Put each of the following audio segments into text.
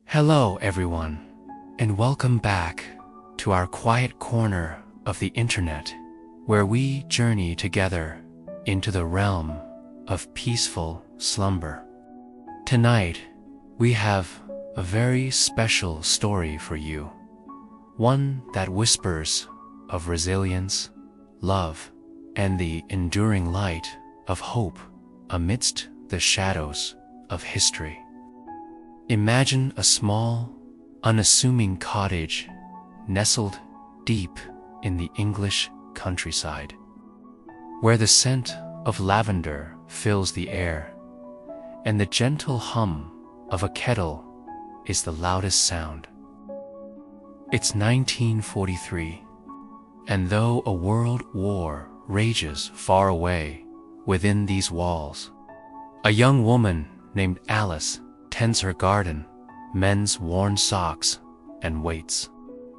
Hello, everyone, and welcome back to our quiet corner of the internet, where we journey together into the realm of peaceful slumber. Tonight, we have a very special story for you, one that whispers of resilience, love, and the enduring light of hope amidst the shadows of history. Imagine a small, unassuming cottage nestled deep in the English countryside, where the scent of lavender fills the air, and the gentle hum of a kettle is the loudest sound. It's 1943, and though a world war rages far away within these walls, a young woman named Alice tends her garden, mends worn socks, and waits.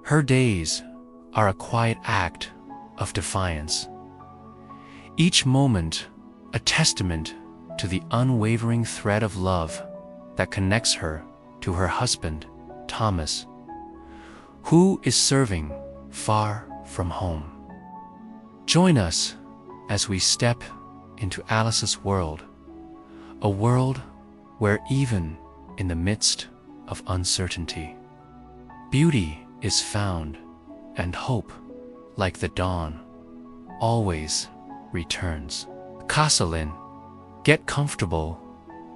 Her days are a quiet act of defiance, each moment a testament to the unwavering thread of love that connects her to her husband, Thomas, who is serving far from home. Join us as we step into Alice's world, a world where even in the midst of uncertainty, beauty is found, and hope, like the dawn, always returns. Castle in, get comfortable,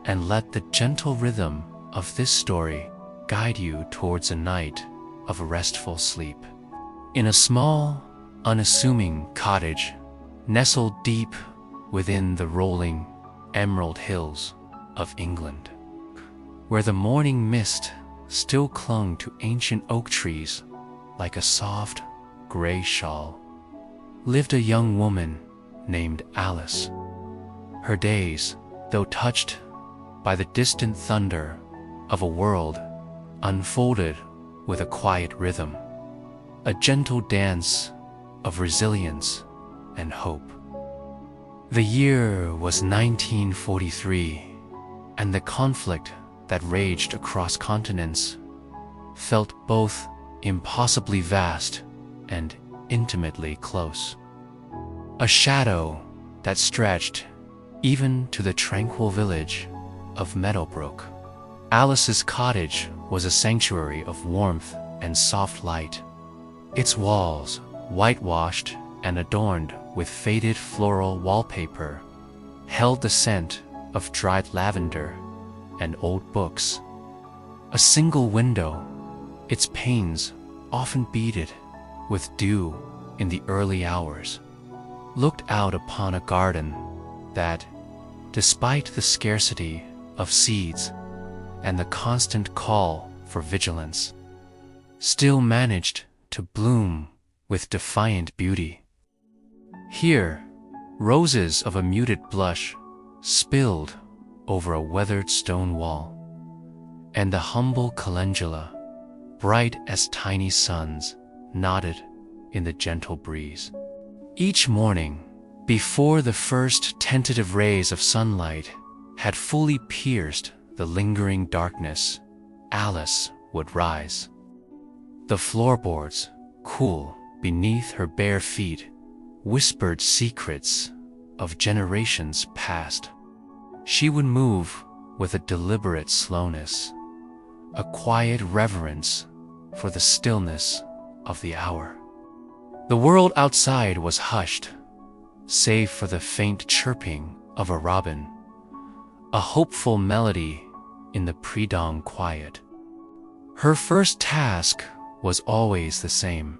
and let the gentle rhythm of this story guide you towards a night of restful sleep. In a small, unassuming cottage, nestled deep within the rolling emerald hills of England, where the morning mist still clung to ancient oak trees like a soft, gray shawl, lived a young woman named Alice. Her days, though touched by the distant thunder of a world, unfolded with a quiet rhythm, a gentle dance of resilience and hope. The year was 1943, and the conflict that raged across continents felt both impossibly vast and intimately close. A shadow that stretched even to the tranquil village of Meadowbrook. Alice's cottage was a sanctuary of warmth and soft light. Its walls, whitewashed and adorned with faded floral wallpaper, held the scent of dried lavender and old books. A single window, its panes often beaded with dew in the early hours, looked out upon a garden that, despite the scarcity of seeds and the constant call for vigilance, still managed to bloom with defiant beauty. Here, roses of a muted blush spilled over a weathered stone wall, and the humble calendula, bright as tiny suns, nodded in the gentle breeze. Each morning, before the first tentative rays of sunlight had fully pierced the lingering darkness, Alice would rise. The floorboards, cool beneath her bare feet, whispered secrets of generations past. She would move with a deliberate slowness, a quiet reverence for the stillness of the hour. The world outside was hushed, save for the faint chirping of a robin, a hopeful melody in the pre-dawn quiet. Her first task was always the same: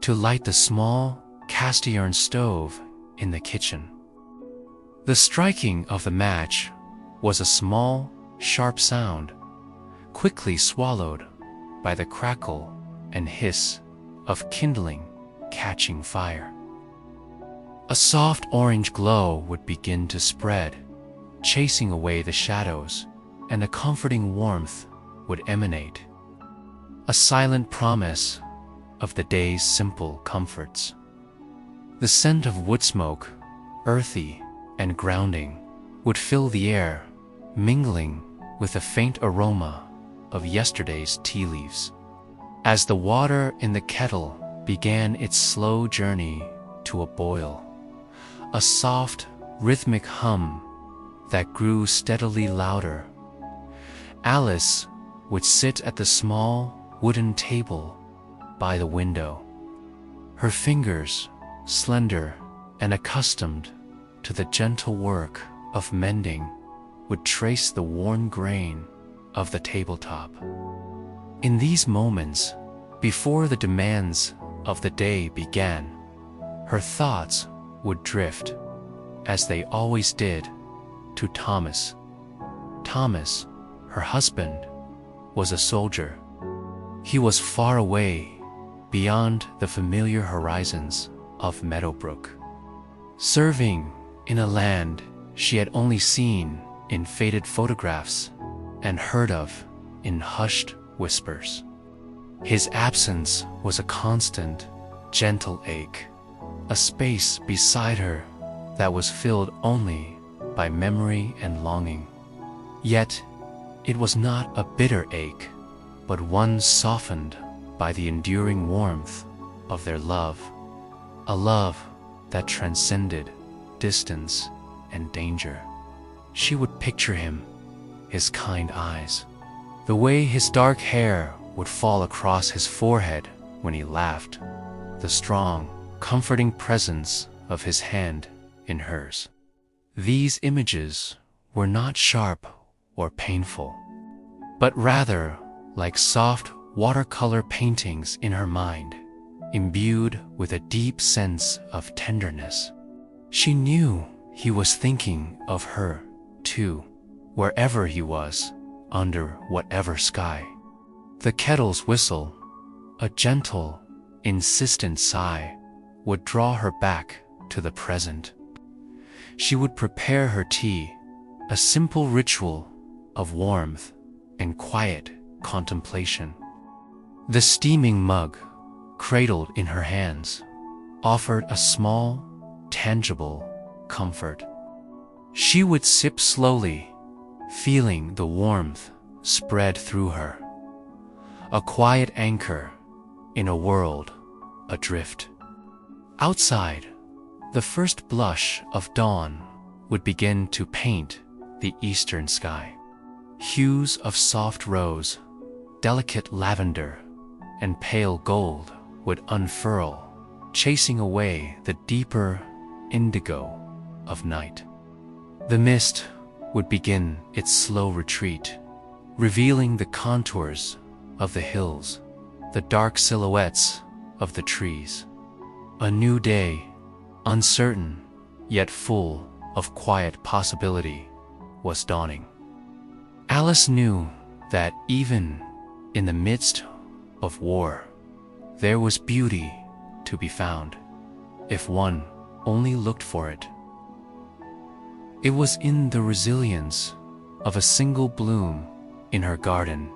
to light the small cast-iron stove in the kitchen. The striking of the match was a small, sharp sound, quickly swallowed by the crackle and hiss of kindling catching fire. A soft orange glow would begin to spread, chasing away the shadows, and a comforting warmth would emanate, a silent promise of the day's simple comforts. The scent of wood smoke, earthy and grounding, would fill the air, mingling with a faint aroma of yesterday's tea leaves. As the water in the kettle began its slow journey to a boil, a soft, rhythmic hum that grew steadily louder, Alice would sit at the small wooden table by the window. Her fingers, slender and accustomed to the gentle work of mending, would trace the worn grain of the tabletop. In these moments, before the demands of the day began, her thoughts would drift, as they always did, to Thomas. Thomas, her husband, was a soldier. He was far away, beyond the familiar horizons of Meadowbrook, serving in a land she had only seen in faded photographs and heard of in hushed whispers. His absence was a constant, gentle ache, a space beside her that was filled only by memory and longing. Yet, it was not a bitter ache, but one softened by the enduring warmth of their love, a love that transcended distance and danger. She would picture him, his kind eyes, the way his dark hair would fall across his forehead when he laughed, the strong, comforting presence of his hand in hers. These images were not sharp or painful, but rather like soft watercolor paintings in her mind, imbued with a deep sense of tenderness. She knew he was thinking of her, too, wherever he was, under whatever sky. The kettle's whistle, a gentle, insistent sigh, would draw her back to the present. She would prepare her tea, a simple ritual of warmth and quiet contemplation. The steaming mug, cradled in her hands, offered a small, tangible comfort. She would sip slowly, feeling the warmth spread through her, a quiet anchor in a world adrift. Outside, the first blush of dawn would begin to paint the eastern sky. Hues of soft rose, delicate lavender, and pale gold would unfurl, chasing away the deeper indigo of night. The mist would begin its slow retreat, revealing the contours of the hills, the dark silhouettes of the trees. A new day, uncertain yet full of quiet possibility, was dawning. Alice knew that even in the midst of war, there was beauty to be found, if one only looked for it. It was in the resilience of a single bloom in her garden,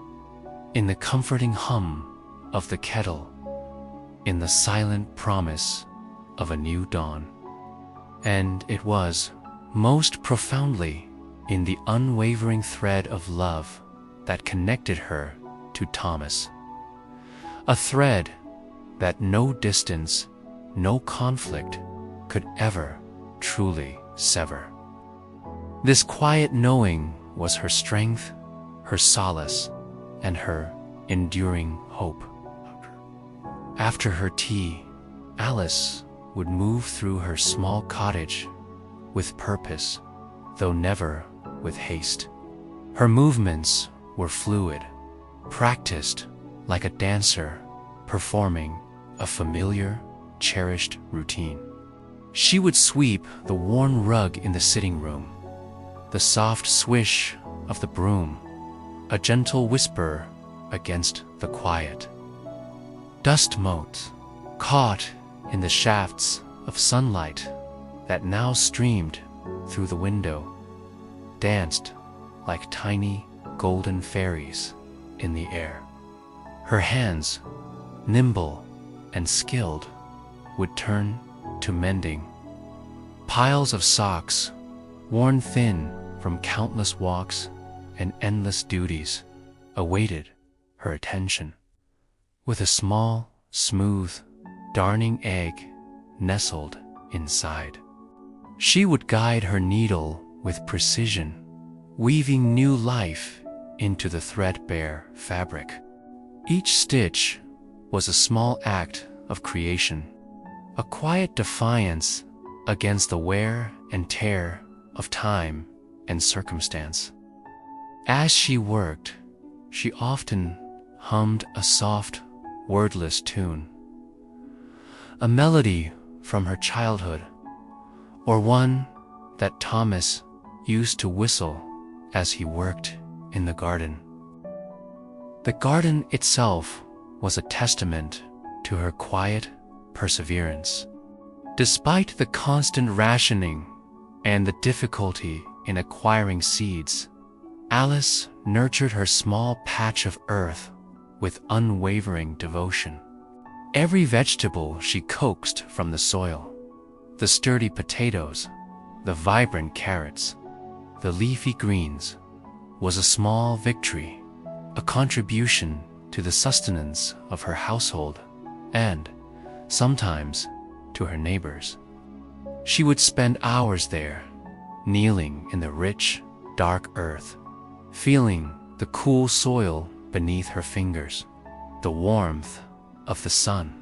in the comforting hum of the kettle, in the silent promise of a new dawn. And it was, most profoundly, in the unwavering thread of love that connected her to Thomas. A thread that no distance, no conflict could ever truly sever. This quiet knowing was her strength, her solace, and her enduring hope. After her tea, Alice would move through her small cottage with purpose, though never with haste. Her movements were fluid, practiced like a dancer performing a familiar, cherished routine. She would sweep the worn rug in the sitting room, the soft swish of the broom, a gentle whisper against the quiet. Dust motes, caught in the shafts of sunlight that now streamed through the window, danced like tiny golden fairies in the air. Her hands, nimble and skilled, would turn to mending. Piles of socks, worn thin from countless walks and endless duties, awaited her attention, with a small, smooth, darning egg nestled inside. She would guide her needle with precision, weaving new life into the threadbare fabric. Each stitch was a small act of creation, a quiet defiance against the wear and tear of time and circumstance. As she worked, she often hummed a soft, wordless tune, a melody from her childhood, or one that Thomas used to whistle as he worked in the garden. The garden itself was a testament to her quiet perseverance. Despite the constant rationing and the difficulty in acquiring seeds, Alice nurtured her small patch of earth with unwavering devotion. Every vegetable she coaxed from the soil, the sturdy potatoes, the vibrant carrots, the leafy greens, was a small victory, a contribution to the sustenance of her household and, sometimes, to her neighbors. She would spend hours there, kneeling in the rich, dark earth, feeling the cool soil beneath her fingers, the warmth of the sun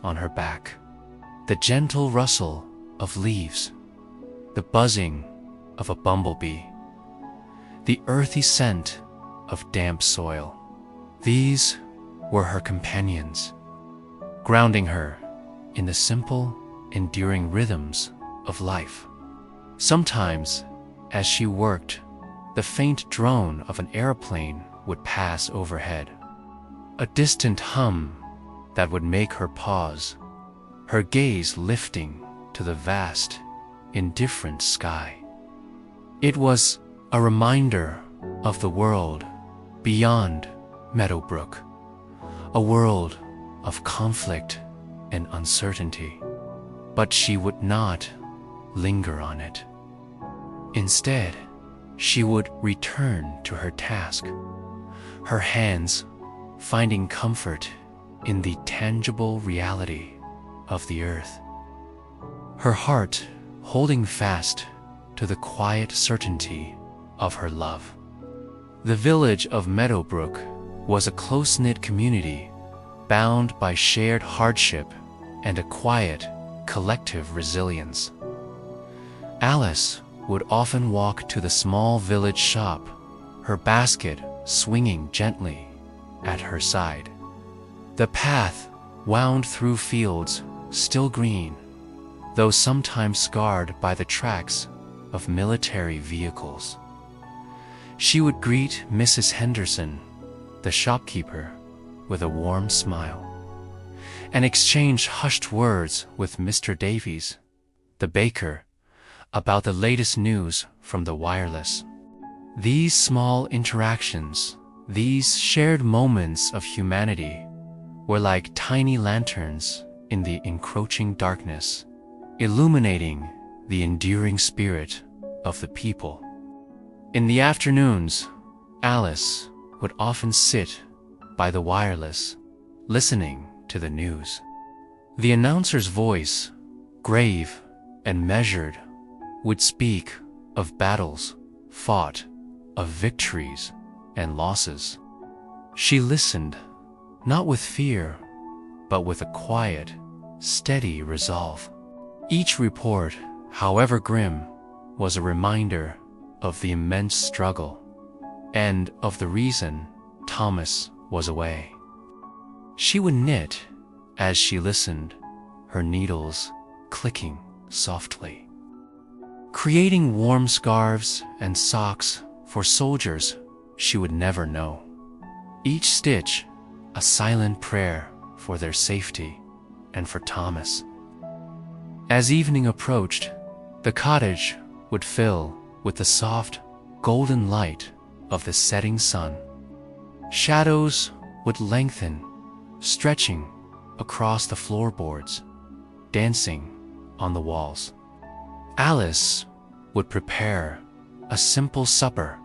on her back, the gentle rustle of leaves, the buzzing of a bumblebee, the earthy scent of damp soil. These were her companions, grounding her in the simple, enduring rhythms of life. Sometimes, as she worked, the faint drone of an airplane would pass overhead, a distant hum that would make her pause, her gaze lifting to the vast, indifferent sky. It was a reminder of the world beyond Meadowbrook, a world of conflict and uncertainty. But she would not linger on it. Instead, she would return to her task, her hands finding comfort in the tangible reality of the earth, her heart holding fast to the quiet certainty of her love. The village of Meadowbrook was a close-knit community, bound by shared hardship and a quiet, collective resilience. Alice would often walk to the small village shop, her basket swinging gently at her side. The path wound through fields still green, though sometimes scarred by the tracks of military vehicles. She would greet Mrs. Henderson, the shopkeeper, with a warm smile, and exchange hushed words with Mr. Davies, the baker, about the latest news from the wireless. These small interactions, these shared moments of humanity, were like tiny lanterns in the encroaching darkness, illuminating the enduring spirit of the people. In the afternoons, Alice would often sit by the wireless, listening to the news. The announcer's voice, grave and measured, would speak of battles fought, of victories and losses. She listened, not with fear, but with a quiet, steady resolve. Each report, however grim, was a reminder of the immense struggle and of the reason Thomas was away. She would knit as she listened, her needles clicking softly, creating warm scarves and socks for soldiers she would never know. Each stitch a silent prayer for their safety and for Thomas. As evening approached, the cottage would fill with the soft, golden light of the setting sun. Shadows would lengthen, stretching across the floorboards, dancing on the walls. Alice would prepare a simple supper,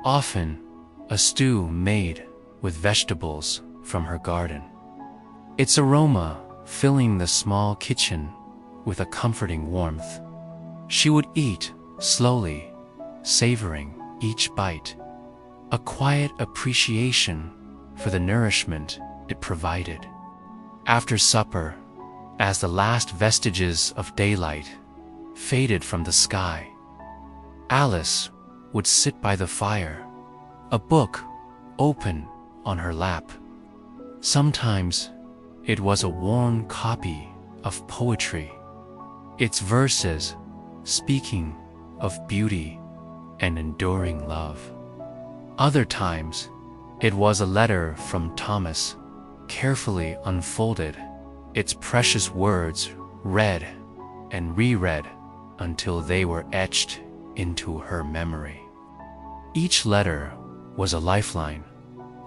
often a stew made with vegetables from her garden. Its aroma filling the small kitchen with a comforting warmth. She would eat slowly, savoring each bite, a quiet appreciation for the nourishment it provided. After supper, as the last vestiges of daylight faded from the sky, Alice would sit by the fire, a book open on her lap. Sometimes it was a worn copy of poetry, its verses speaking of beauty and enduring love. Other times, it was a letter from Thomas, carefully unfolded, its precious words read and reread until they were etched into her memory. Each letter was a lifeline,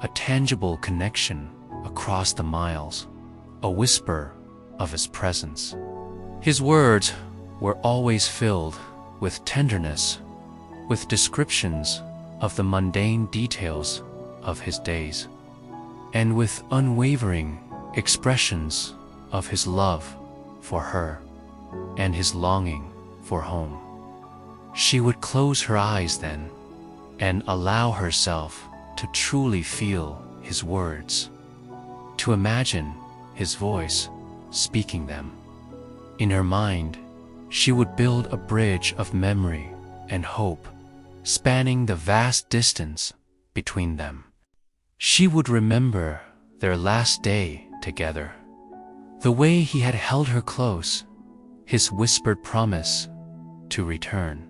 a tangible connection across the miles, a whisper of his presence. His words were always filled with tenderness, with descriptions of the mundane details of his days, and with unwavering expressions of his love for her and his longing for home. She would close her eyes then and allow herself to truly feel his words, to imagine his voice speaking them. In her mind, she would build a bridge of memory and hope, spanning the vast distance between them. She would remember their last day together, the way he had held her close, his whispered promise to return.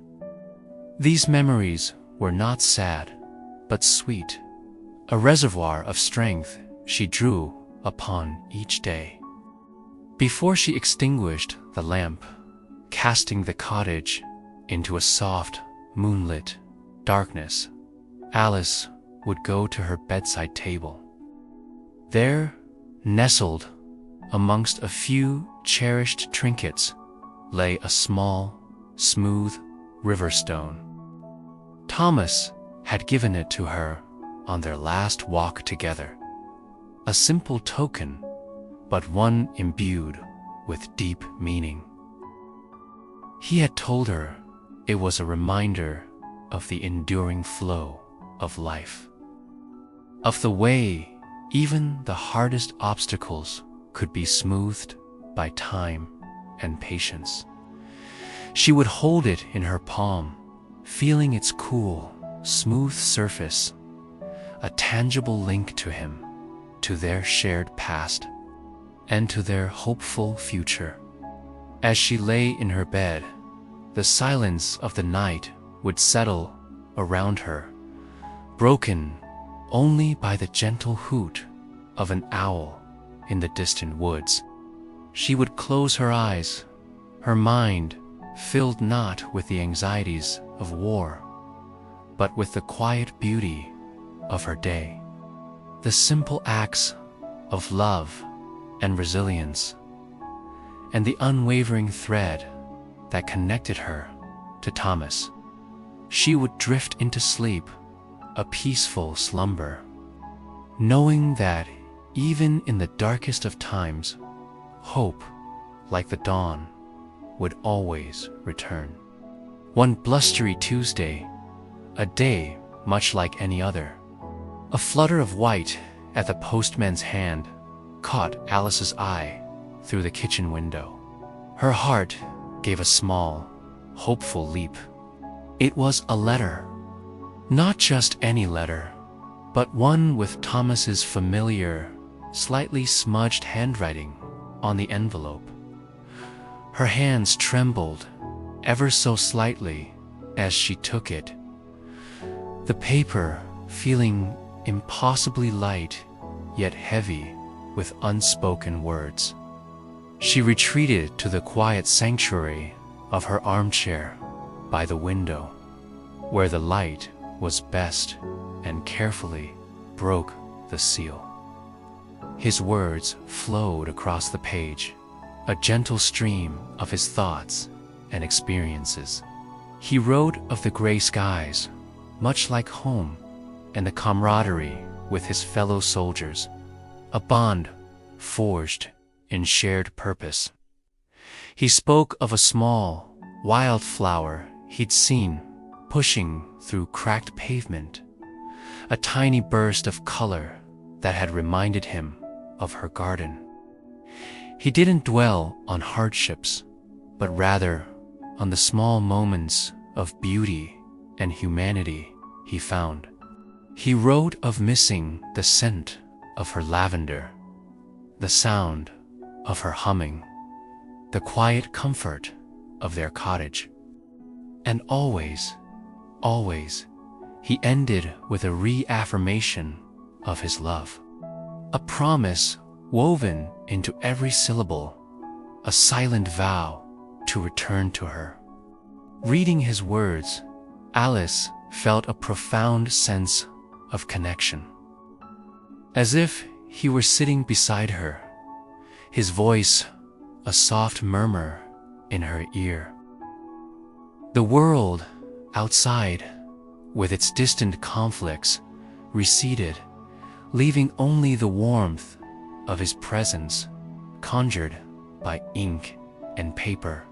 These memories were not sad, but sweet, a reservoir of strength she drew upon each day. Before she extinguished the lamp, casting the cottage into a soft, moonlit darkness, Alice would go to her bedside table. There, nestled amongst a few cherished trinkets, lay a small, smooth river stone. Thomas had given it to her on their last walk together, a simple token, but one imbued with deep meaning. He had told her it was a reminder of the enduring flow of life, of the way even the hardest obstacles could be smoothed by time and patience. She would hold it in her palm, feeling its cool, smooth surface, a tangible link to him, to their shared past, and to their hopeful future. As she lay in her bed, the silence of the night would settle around her, broken only by the gentle hoot of an owl in the distant woods. She would close her eyes, her mind filled not with the anxieties of war, but with the quiet beauty of her day, the simple acts of love and resilience, and the unwavering thread that connected her to Thomas. She would drift into sleep, a peaceful slumber, knowing that even in the darkest of times, hope, like the dawn, would always return. One blustery Tuesday, a day much like any other, a flutter of white at the postman's hand caught Alice's eye through the kitchen window. Her heart gave a small, hopeful leap. It was a letter. Not just any letter, but one with Thomas's familiar, slightly smudged handwriting on the envelope. Her hands trembled ever so slightly as she took it, the paper feeling impossibly light yet heavy with unspoken words. She retreated to the quiet sanctuary of her armchair by the window, where the light was best, and carefully broke the seal. His words flowed across the page, a gentle stream of his thoughts and experiences. He wrote of the gray skies, much like home, and the camaraderie with his fellow soldiers, a bond forged in shared purpose. He spoke of a small, wildflower he'd seen pushing through cracked pavement, a tiny burst of color that had reminded him of her garden. He didn't dwell on hardships, but rather on the small moments of beauty and humanity he found. He wrote of missing the scent of her lavender, the sound of her humming, the quiet comfort of their cottage. And always, he ended with a reaffirmation of his love, a promise woven into every syllable, a silent vow to return to her. Reading his words, Alice felt a profound sense of connection. As if he were sitting beside her, his voice a soft murmur in her ear. The world outside, with its distant conflicts, receded, leaving only the warmth of his presence, conjured by ink and paper.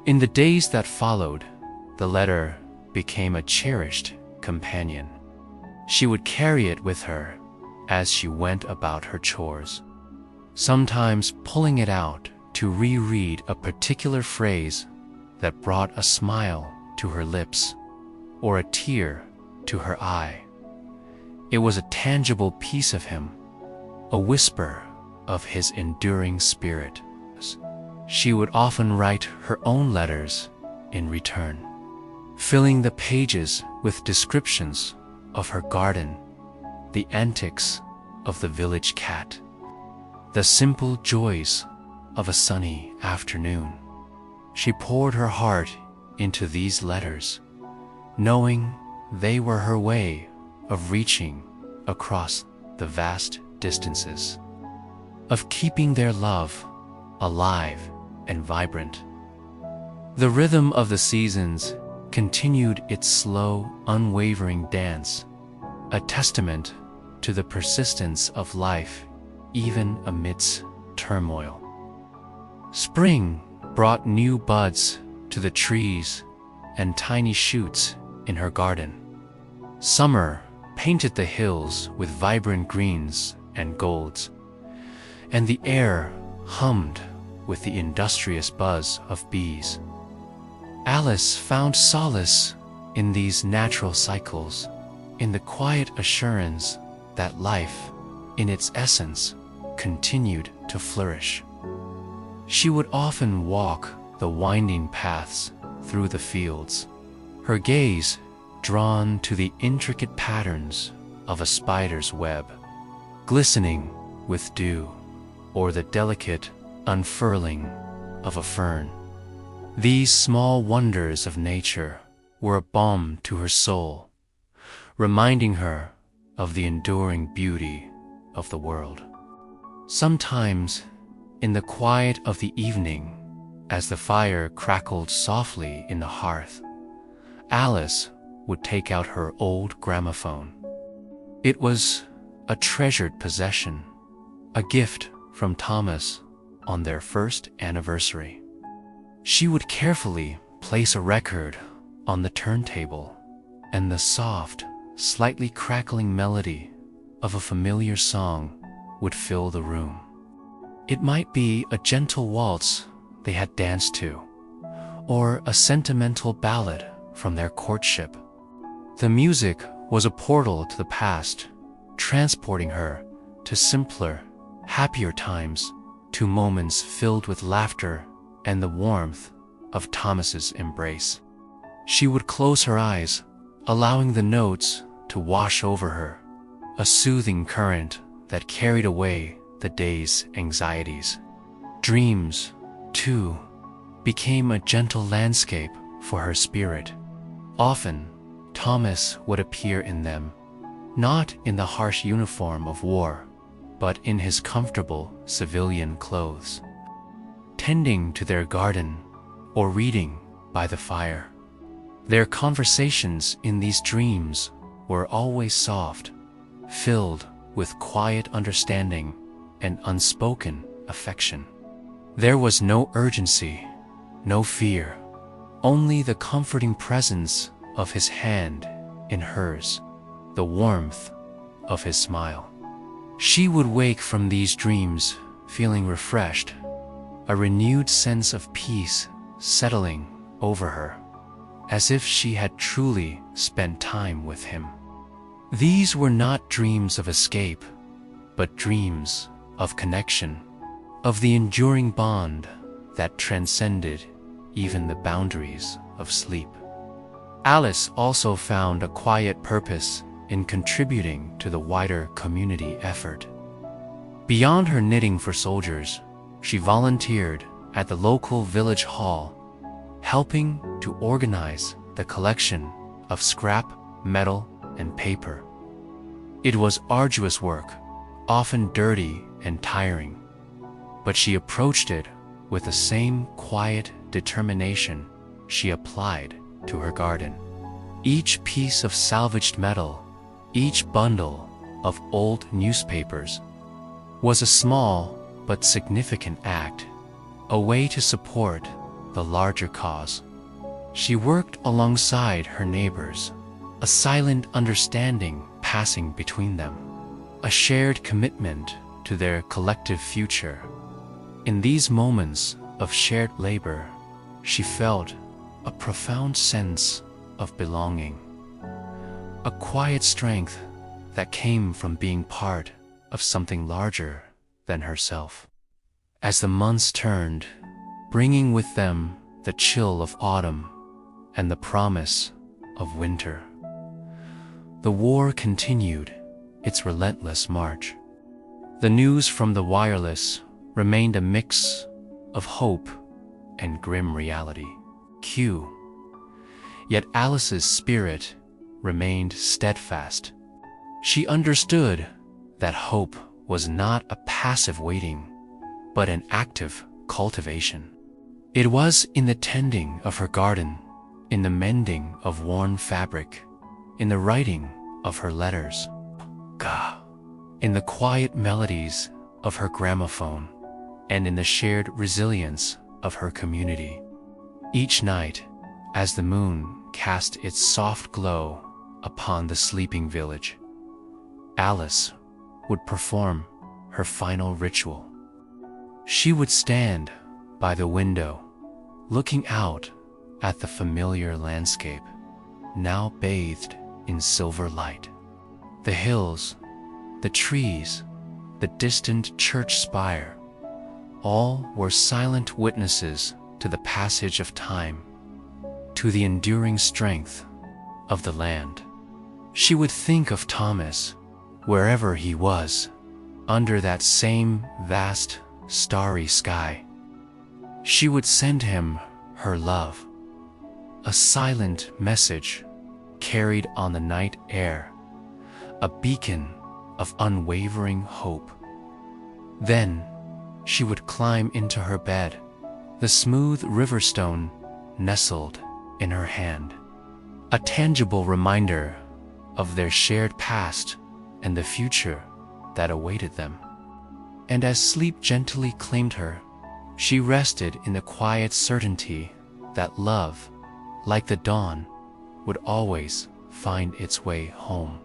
In the days that followed, the letter became a cherished companion. She would carry it with her as she went about her chores, sometimes pulling it out to reread a particular phrase that brought a smile to her lips or a tear to her eye. It was a tangible piece of him, a whisper of his enduring spirit. She would often write her own letters in return, filling the pages with descriptions of her garden, the antics of the village cat, the simple joys of a sunny afternoon. She poured her heart into these letters, knowing they were her way of reaching across the vast distances, of keeping their love alive and vibrant. The rhythm of the seasons continued its slow, unwavering dance, a testament to the persistence of life even amidst turmoil. Spring brought new buds to the trees and tiny shoots in her garden. Summer painted the hills with vibrant greens and golds, and the air hummed with the industrious buzz of bees. Alice found solace in these natural cycles, in the quiet assurance that life, in its essence, continued to flourish. She would often walk the winding paths through the fields, her gaze drawn to the intricate patterns of a spider's web, glistening with dew, or the delicate unfurling of a fern. These small wonders of nature were a balm to her soul, reminding her of the enduring beauty of the world. Sometimes, in the quiet of the evening, as the fire crackled softly in the hearth, Alice would take out her old gramophone. It was a treasured possession, a gift from Thomas on their first anniversary. She would carefully place a record on the turntable, and the soft, slightly crackling melody of a familiar song would fill the room. It might be a gentle waltz they had danced to, or a sentimental ballad from their courtship. The music was a portal to the past, transporting her to simpler, happier times, to moments filled with laughter and the warmth of Thomas's embrace. She would close her eyes, allowing the notes to wash over her, a soothing current that carried away the day's anxieties. Dreams, too, became a gentle landscape for her spirit. Often, Thomas would appear in them, not in the harsh uniform of war, but in his comfortable civilian clothes, tending to their garden or reading by the fire. Their conversations in these dreams were always soft, filled with quiet understanding and unspoken affection. There was no urgency, no fear, only the comforting presence of his hand in hers, the warmth of his smile. She would wake from these dreams feeling refreshed, a renewed sense of peace settling over her, as if she had truly spent time with him. These were not dreams of escape, but dreams of connection, of the enduring bond that transcended even the boundaries of sleep. Alice also found a quiet purpose in contributing to the wider community effort. Beyond her knitting for soldiers, she volunteered at the local village hall, helping to organize the collection of scrap, metal, and paper. It was arduous work, often dirty and tiring, but she approached it with the same quiet determination she applied to her garden. Each piece of salvaged metal, each bundle of old newspapers, was a small but significant act, a way to support the larger cause. She worked alongside her neighbors, a silent understanding passing between them, a shared commitment to their collective future. In these moments of shared labor, she felt a profound sense of belonging, a quiet strength that came from being part of something larger than herself. As the months turned, bringing with them the chill of autumn and the promise of winter, the war continued its relentless march. The news from the wireless remained a mix of hope and grim reality. Yet Alice's spirit remained steadfast. She understood that hope was not a passive waiting, but an active cultivation. It was in the tending of her garden, in the mending of worn fabric, in the writing of her letters, in the quiet melodies of her gramophone, and in the shared resilience of her community. Each night, as the moon cast its soft glow upon the sleeping village, Alice would perform her final ritual. She would stand by the window, looking out at the familiar landscape, now bathed in silver light. The hills, the trees, the distant church spire, all were silent witnesses to the passage of time, to the enduring strength of the land. She would think of Thomas, wherever he was, under that same vast, starry sky. She would send him her love, a silent message carried on the night air, a beacon of unwavering hope. Then she would climb into her bed, the smooth riverstone nestled in her hand, a tangible reminder of their shared past and the future that awaited them. And as sleep gently claimed her, she rested in the quiet certainty that love, like the dawn, would always find its way home.